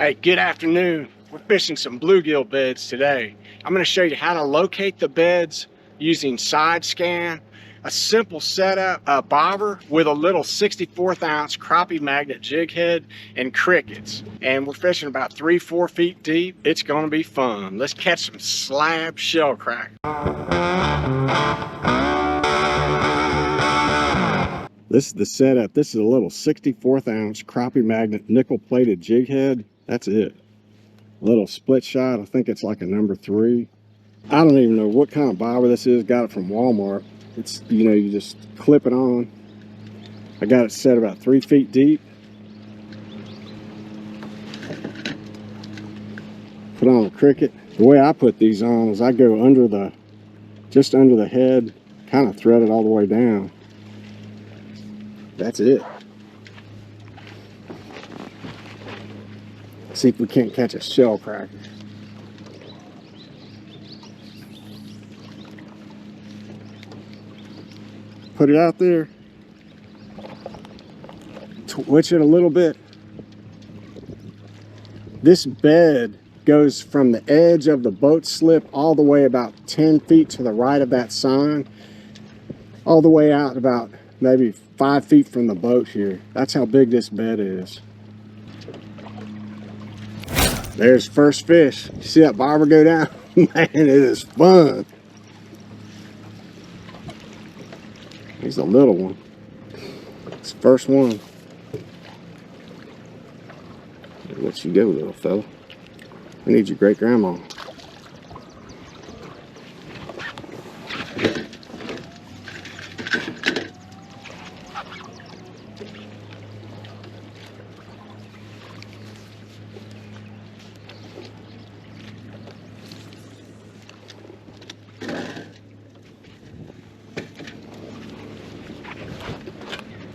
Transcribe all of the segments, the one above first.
Hey, good afternoon. We're fishing some bluegill beds today. I'm going to show you how to locate the beds using side scan, a simple setup, a bobber with a little 64th ounce crappie magnet jig head and crickets. And we're fishing about 3-4 feet deep. It's going to be fun. Let's catch some slab shell crack. This is the setup. This is a little 64th ounce crappie magnet nickel plated jig head. That's it. Little split shot. I think it's like a number 3. I don't even know what kind of bobber this is. Got it from Walmart. It's, you know, you just clip it on. I got it set about 3 feet deep. Put on a cricket. The way I put these on is I go under the, just under the head, kind of thread it all the way down. That's it. See if we can't catch a shell cracker. Put it out there. Twitch it a little bit. This bed goes from the edge of the boat slip all the way about 10 feet to the right of that sign, all the way out about maybe 5 feet from the boat here. That's how big this bed is. There's first fish. You see that bobber go down? Man, it is fun. He's a little one. It's the first one. Let you go, little fella. I need your great grandma.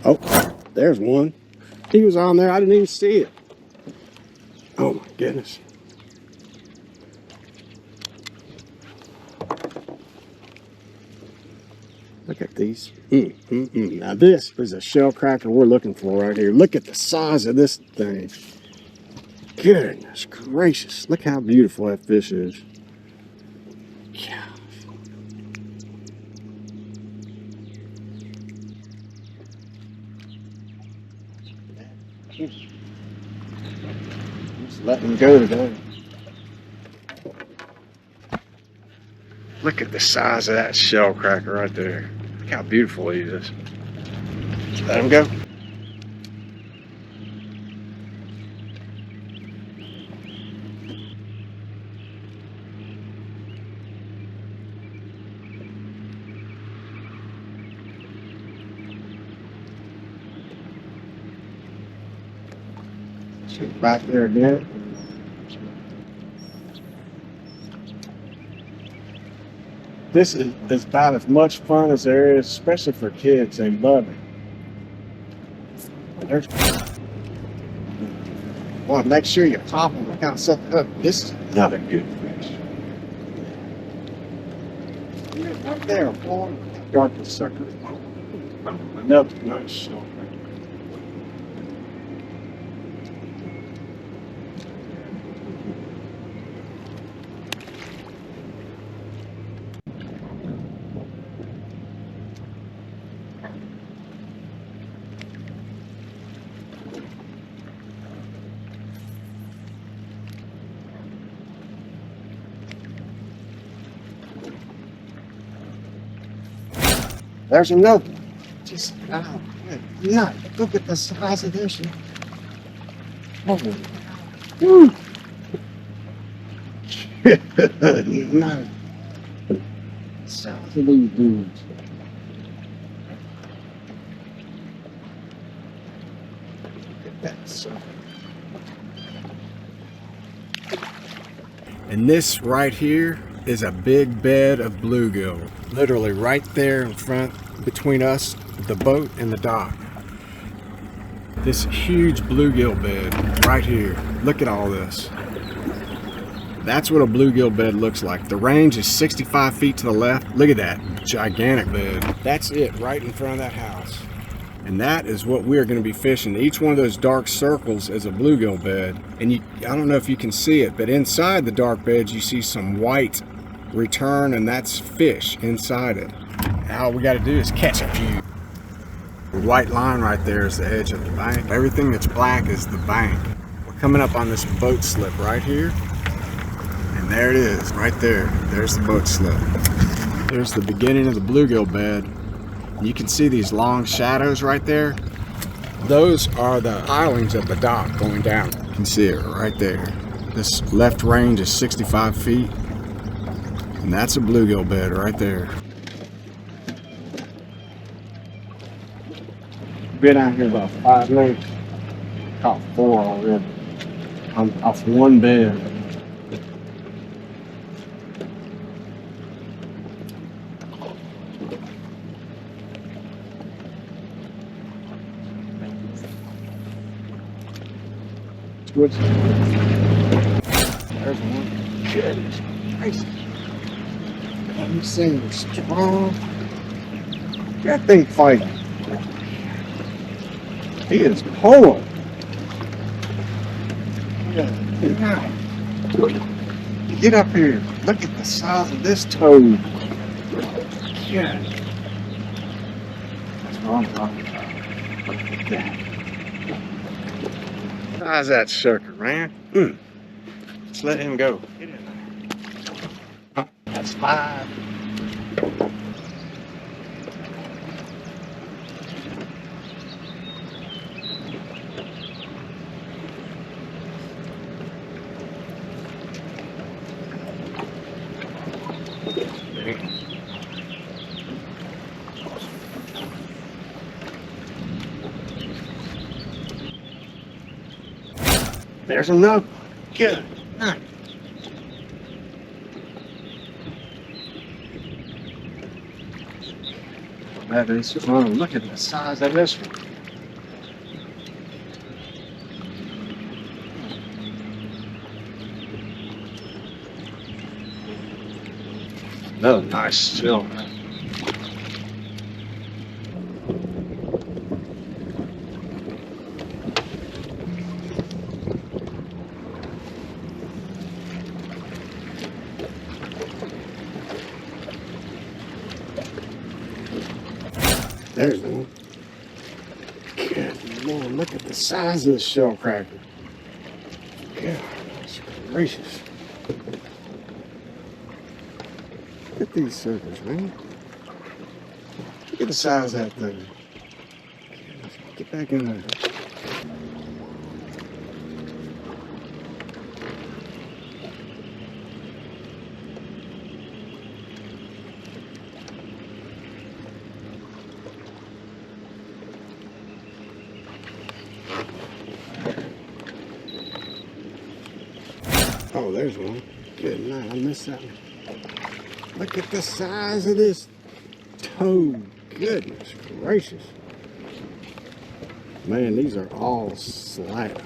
Oh, there's one. He was on there. I didn't even see it. Oh my goodness. Look at these. Now this is a shell cracker we're looking for right here. Look at the size of this thing. Goodness gracious. Look how beautiful that fish is. Yeah. Just letting him go today. Look at the size of that shell cracker right there. Look how beautiful he is. Let him go. Back there again. This is about as much fun as there is, especially for kids. They love it. There's, well, make sure you top them and kind of set it up. This is another good fish. Right there, boy. Darkest sucker. Another nice shell. There's another one. Just, oh, good night. Look at the size of this one. Oh, good night. Size of these dudes. Look at that sucker. And this right here is a big bed of bluegill, literally right there in front between us, the boat, and the dock. This huge bluegill bed right here. Look at all this. That's what a bluegill bed looks like. The range is 65 feet to the left. Look at that gigantic bed. That's it right in front of that house. And that is what we're going to be fishing. Each one of those dark circles is a bluegill bed. And I don't know if you can see it, but inside the dark beds you see some white return, and that's fish inside it. All we got to do is catch a few. The white line right there is the edge of the bank. Everything that's black is the bank. We're coming up on this boat slip right here. And there it is, right there. There's the boat slip. There's the beginning of the bluegill bed. You can see these long shadows right there. Those are the pilings of the dock going down. You can see it right there. This left range is 65 feet. And that's a bluegill bed right there. Been out here about 5 minutes. Caught 4 already. I'm off one bed. There's one. Goodness gracious. These things are strong. That thing fighting. He is pulling. Get up here. Look at the size of this toad. Yeah. That's what I'm talking about. Look at that. Size that sucker, man. Let's let him go. Get in there. That's 5. There's another. Good. That is fun. Look at the size of this one. Another nice silver. There's one. Good Lord, look at the size of this shell cracker. Goodness gracious. Look at these suckers, man. Look at the size of that thing. Get back in there. Oh, there's one. Good night, I missed that one. Look at the size of this toad. Goodness gracious. Man, these are all slab.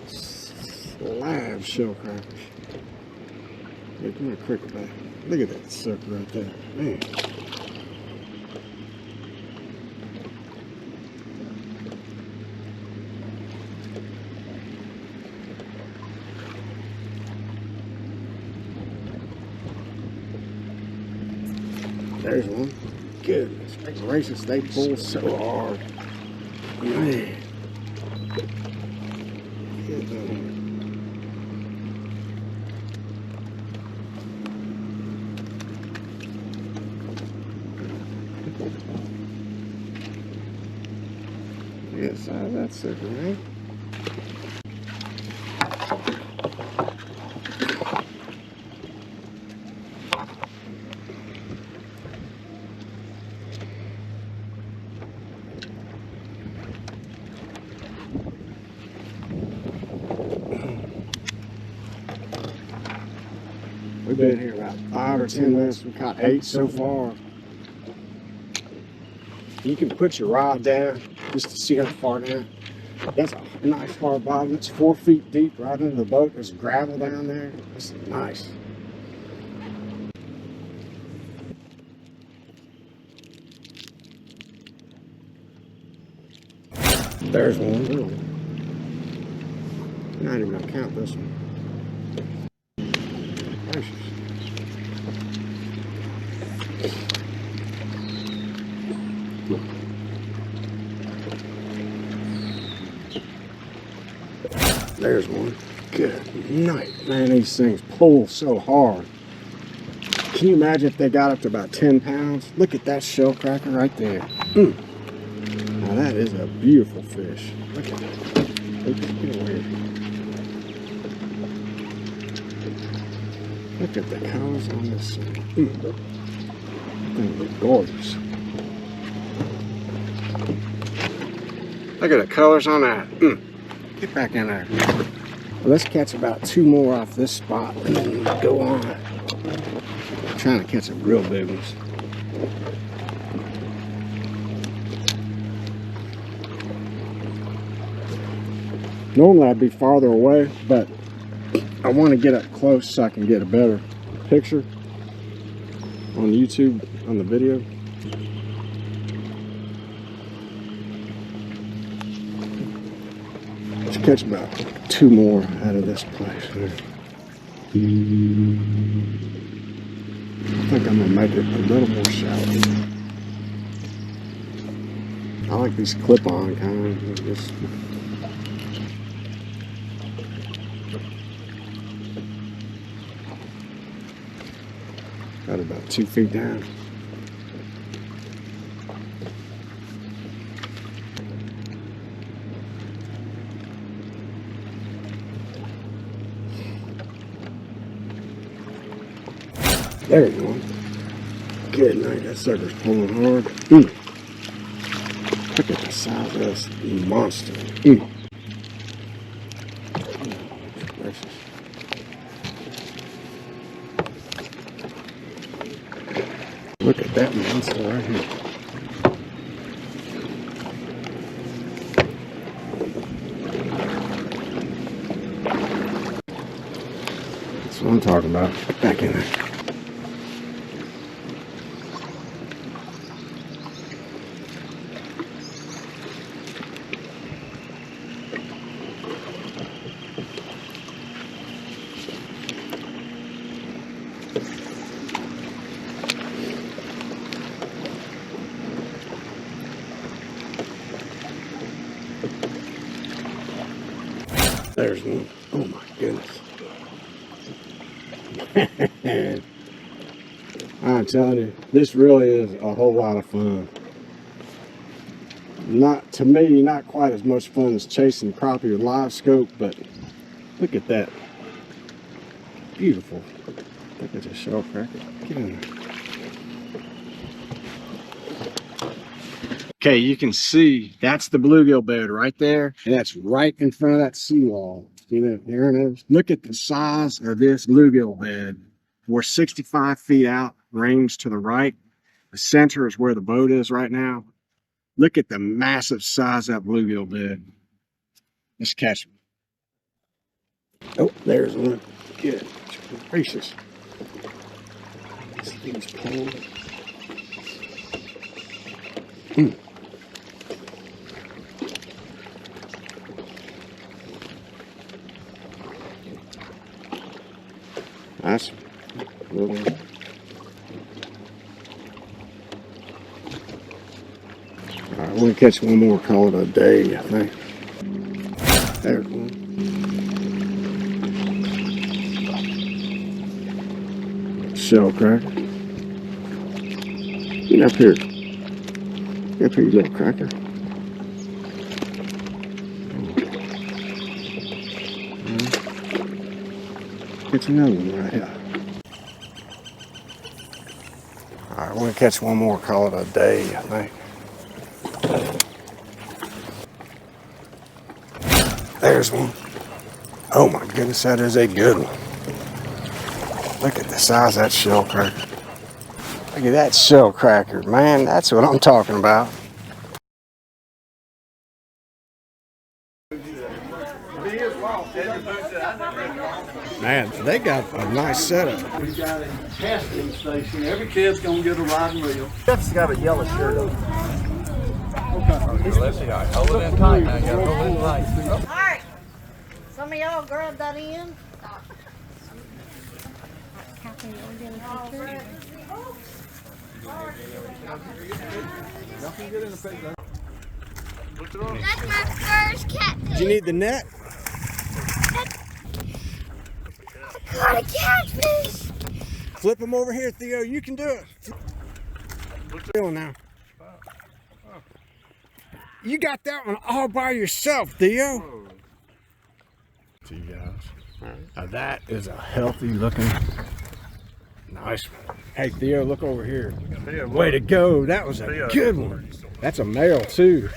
Slab shell crackers. Hey, come here, cricket back. Look at that sucker right there. Man. There's one. Goodness gracious, they pull so hard. Man. Yes, that's sucker, right? We've been here about 5 or 10 minutes. We caught 8 so far. You can put your rod down just to see how far down. That's a nice hard bottom. It's 4 feet deep right into the boat. There's gravel down there. It's nice. There's one little one. Not even gonna count this one. Gracious. There's one. Good night. Man, these things pull so hard. Can you imagine if they got up to about 10 pounds? Look at that shell cracker right there. Now that is a beautiful fish. Look at that. Oops, get away. Look at the colors on this thing. That thing is gorgeous. Look at the colors on that. Get back in there. Well, let's catch about 2 more off this spot and then go on. I'm trying to catch some real big ones. Normally I'd be farther away, but I want to get up close so I can get a better picture on YouTube, on the video. Let's catch about 2 more out of this place here. I think I'm going to make it a little more shallow. I like these clip-on kind. Just got about 2 feet down. There's one. Good night. That sucker's pulling hard. Look at the size of this monster. Gracious. Look at that monster right here. That's what I'm talking about. Get back in there. There's one. Oh my goodness. I'm telling you, this really is a whole lot of fun. Not, to me, not quite as much fun as chasing crappie with live scope, but look at that. Beautiful. Look at the shell cracker. Get in there. Okay, you can see that's the bluegill bed right there, and that's right in front of that seawall. See that? There it is. Look at the size of this bluegill bed. We're 65 feet out, range to the right. The center is where the boat is right now. Look at the massive size of that bluegill bed. Let's catch him. Oh, there's one. Good gracious. This thing's pulling. Nice little one. All right, we're gonna catch one more, call it a day, I think. There's one. Shell cracker. Get up here. Get up here, you little cracker. Catch another one right here. Alright, we're gonna catch one more, call it a day, I think. There's one. Oh my goodness, that is a good one. Look at the size of that shell cracker. Look at that shell cracker, man. That's what I'm talking about. Man, they got a nice setup. We got a testing station. Every kid's gonna get a rod and reel. Jeff's got a yellow shirt on. Okay. Let's see. Hold it in tight now. You gotta hold it in tight. All right. Some of y'all grab that end. That's my first catfish. Do you need the net? I caught a catfish. Flip them over here, Theo. You can do it. Still now. You got that one all by yourself, Theo. See you guys. Now that is a healthy looking, nice one. Hey Theo, look over here. Way to go. That was a good one. That's a male too.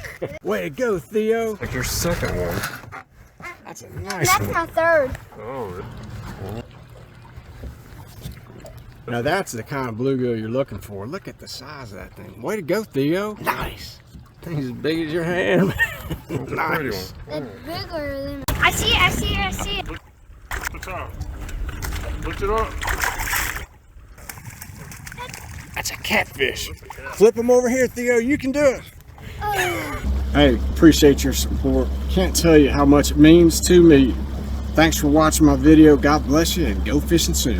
Way to go, Theo. Like your second one. That's a nice That's one. my third. Oh. Now that's the kind of bluegill you're looking for. Look at the size of that thing. Way to go, Theo. Nice. Thing's as big as your hand. Nice. It's bigger than. I see it. I see it. I see it. What's up? Lift it up. That's a catfish. Flip them over here, Theo. You can do it. Oh. Hey, appreciate your support. Can't tell you how much it means to me. Thanks for watching my video. God bless you and go fishing soon.